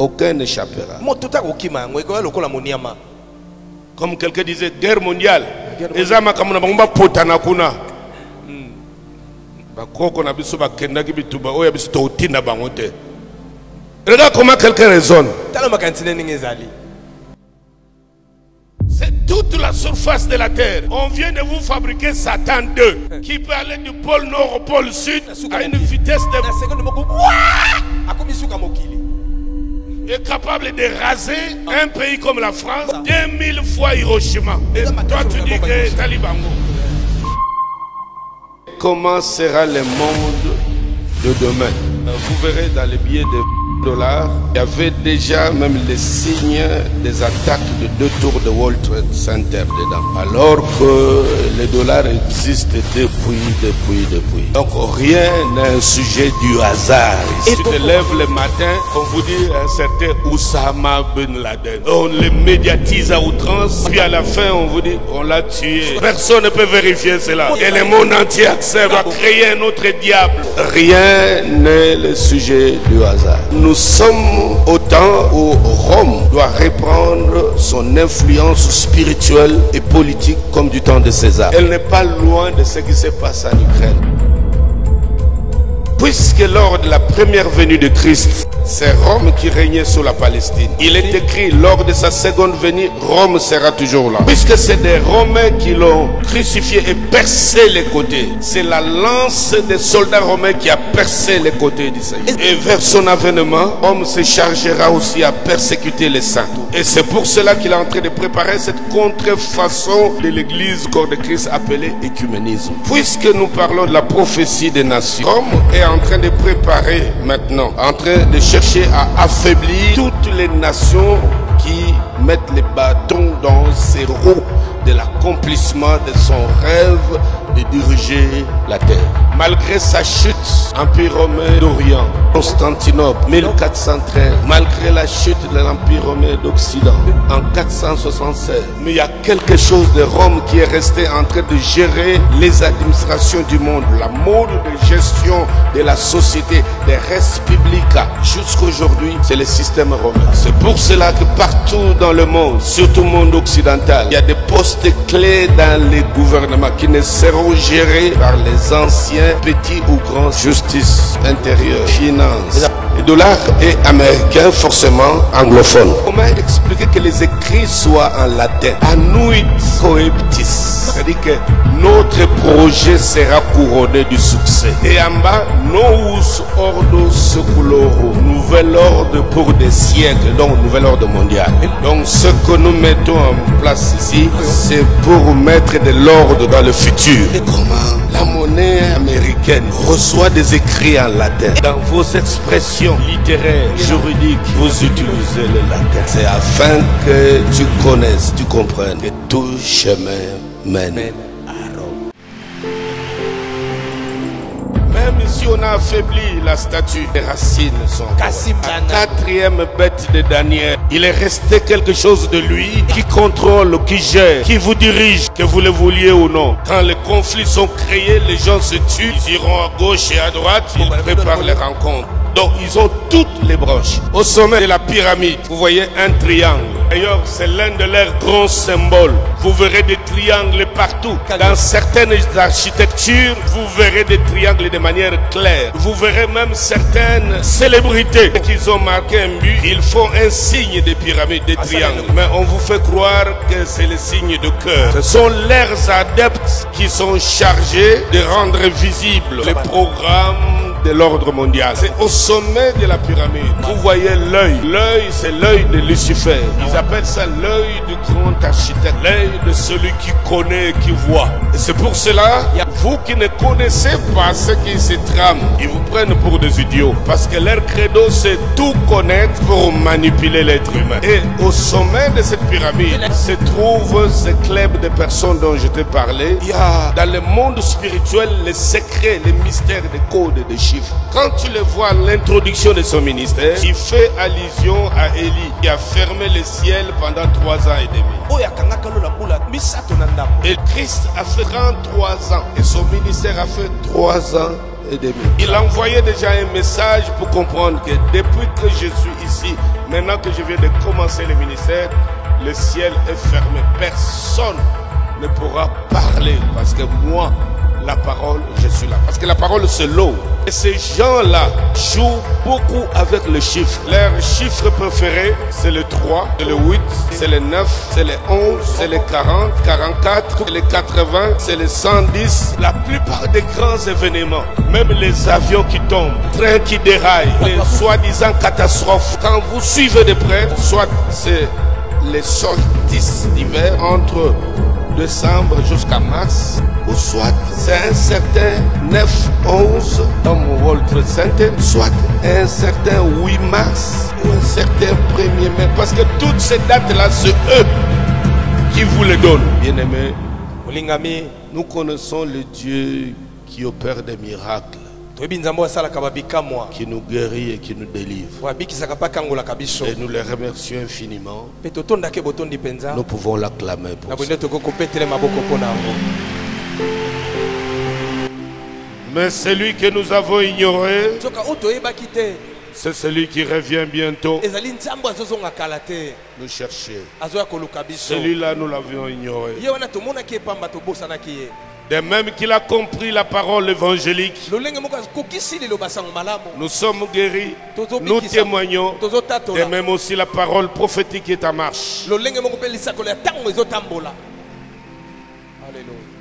aucun n'échappera. Comme quelqu'un disait, guerre mondiale. Regarde comment quelqu'un raisonne. C'est toute la surface de la terre. On vient de vous fabriquer Satan 2 qui peut aller du pôle nord au pôle sud à une vitesse de... est capable de raser un pays comme la France 2000 fois Hiroshima. Et toi tu dis que Talibango. Comment sera le monde de demain? Vous verrez dans les billets de $, il y avait déjà même les signes des attaques de 2 tours de World Trade Center dedans. Alors que le dollar existe depuis. Donc rien n'est un sujet du hasard. Si tu te lèves le matin, on vous dit un certain Oussama Ben Laden. On le médiatise à outrance, puis à la fin on vous dit on l'a tué. Personne ne peut vérifier cela. Et le monde entier accepte à créer un autre diable. Rien n'est le sujet du hasard. Nous sommes au temps où Rome doit reprendre son influence spirituelle et politique comme du temps de César. Elle n'est pas loin de ce qui se passe en Ukraine. Puisque lors de la première venue de Christ, c'est Rome qui régnait sur la Palestine. Il est écrit lors de sa seconde venue, Rome sera toujours là. Puisque c'est des Romains qui l'ont crucifié et percé les côtés. C'est la lance des soldats romains qui a percé les côtés d'Israël. Et vers son avènement, Rome se chargera aussi à persécuter les saints. Et c'est pour cela qu'il est en train de préparer cette contrefaçon de l'église corps de Christ appelée écuménisme. Puisque nous parlons de la prophétie des nations, Rome est en train de préparer maintenant, en train de chercher à affaiblir toutes les nations qui mettent les bâtons dans ces roues de l'accomplissement de son rêve de diriger la terre. Malgré sa chute, Empire romain d'Orient, Constantinople, 1413, malgré la chute de l'Empire romain d'Occident, en 476, mais il y a quelque chose de Rome qui est resté en train de gérer les administrations du monde, la mode de gestion de la société, des res publica. Jusqu'aujourd'hui, c'est le système romain. C'est pour cela que partout dans le monde, surtout le monde occidental, il y a des postes clés dans les gouvernements qui ne seront gérés par les anciens, petits ou grands, justice intérieure, finance. Le dollar est américain, forcément anglophone. Comment expliquer que les écrits soient en latin? Annuit coeptis. C'est-à-dire que notre projet sera couronné du succès. Et en bas, nous ordo seculorum, nouvel ordre pour des siècles, donc nouvel ordre mondial. Donc ce que nous mettons en place ici, c'est pour mettre de l'ordre dans le futur. Et comment la monnaie américaine reçoit des écrits en latin? Dans vos expressions littéraires, juridiques, vous utilisez le latin. C'est afin que tu connaisses, tu comprennes que tout chemin mène à Rome. Même si on a affaibli la statue, les racines sont la 4e bête de Daniel. Il est resté quelque chose de lui qui contrôle, qui gère, qui vous dirige, que vous le vouliez ou non. Quand les conflits sont créés, les gens se tuent, ils iront à gauche et à droite, ils préparent les rencontres. Donc ils ont toutes les branches. Au sommet de la pyramide, vous voyez un triangle. D'ailleurs, c'est l'un de leurs grands symboles. Vous verrez des triangles partout. Dans certaines architectures, vous verrez des triangles de manière claire. Vous verrez même certaines célébrités qui ont marqué un but. Ils font un signe de pyramide, des triangles. Mais on vous fait croire que c'est le signe de cœur. Ce sont leurs adeptes qui sont chargés de rendre visible les programmes de l'ordre mondial. C'est au sommet de la pyramide. Vous voyez l'œil. L'œil, c'est l'œil de Lucifer. Ils appellent ça l'œil du grand architecte. L'œil de celui qui connaît et qui voit. Et c'est pour cela, vous qui ne connaissez pas ce qui se trame, ils vous prennent pour des idiots. Parce que leur credo, c'est tout connaître pour manipuler l'être humain. Et au sommet de cette pyramide se trouve ce club de personnes dont je t'ai parlé. Il y a dans le monde spirituel les secrets, les mystères, les codes et des chiffres. Quand tu le vois à l'introduction de son ministère, il fait allusion à Élie qui a fermé le ciel pendant 3 ans et demi. Et Christ a fait 33 ans et son ministère a fait 3 ans et demi. Il a envoyé déjà un message pour comprendre que depuis que je suis ici, maintenant que je viens de commencer le ministère, le ciel est fermé. Personne ne pourra parler parce que moi, la parole, je suis là. Parce que la parole, c'est l'eau. Et ces gens-là jouent beaucoup avec le chiffre. Leur chiffre préféré, c'est le 3, c'est le 8, c'est le 9, c'est le 11, c'est le 40, 44, c'est le 80, c'est le 110. La plupart des grands événements, même les avions qui tombent, trains qui déraillent, les soi-disant catastrophes, quand vous suivez de près, soit c'est les solstices d'hiver entre décembre jusqu'à mars, ou soit c'est un certain 9-11 comme World Trade Center, soit un certain 8 mars ou un certain 1er mai, parce que toutes ces dates-là, c'est eux qui vous les donnent. Bien-aimés, nous connaissons le Dieu qui opère des miracles, qui nous guérit et qui nous délivre. Et nous les remercions infiniment. Nous pouvons l'acclamer pour ça. Mais celui que nous avons ignoré, c'est celui qui revient bientôt nous chercher. Celui-là, nous l'avions ignoré. De même qu'il a compris la parole évangélique, nous sommes guéris, nous témoignons, et même aussi la parole prophétique est en marche. Alléluia.